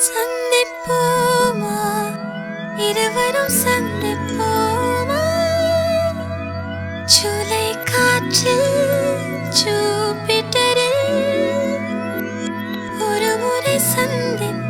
சந்திப்போமா இருவரும் சந்திப்போமா ஜூலை காற்றில் ஜூபிட்டரில் ஒரு முறை சந்திப்போமா.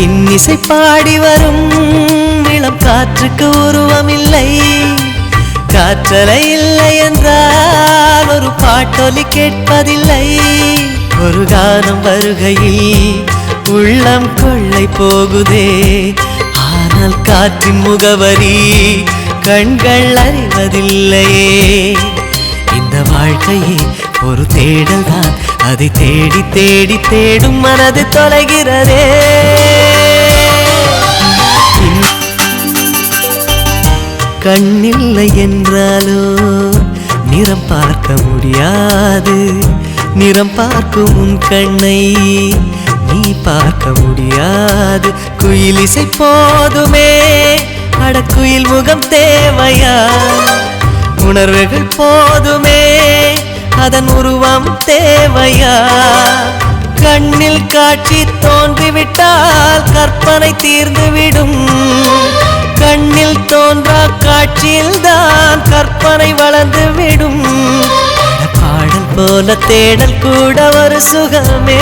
இன்னிசை பாடி வரும் இளம் காற்றுக்கு உருவமில்லை, காற்றலை இல்லை என்றால் ஒரு பாட்டொலி கேட்பதில்லை. ஒரு கானம் வருகையில் உள்ளம் கொள்ளை போகுதே, ஆனால் காற்றின் முகவரி கண்கள் அறிவதில்லையே. இந்த வாழ்க்கையே ஒரு தேடல் தான், அதை தேடி தேடி தேடும் மனது தொலைகிறதே. கண்ணில்லை என்றாலோ நிறம் பார்க்க முடியாது, நிறம் பார்க்கும் உன் கண்ணை நீ பார்க்க முடியாது. குயில் இசை போதுமே, அடக்குயில் முகம் தேவையா? உணர்வுகள் போதுமே, அதன் உருவம் தேவையா? கண்ணில் காட்சி தோன்றிவிட்டால் கற்பனை தீர்ந்துவிடும், கண்ணில் தோன்றா காட்சியில் தான் கற்பனை வளர்ந்து விடும். பாடல் போல தேடல் கூட ஒரு சுகமே.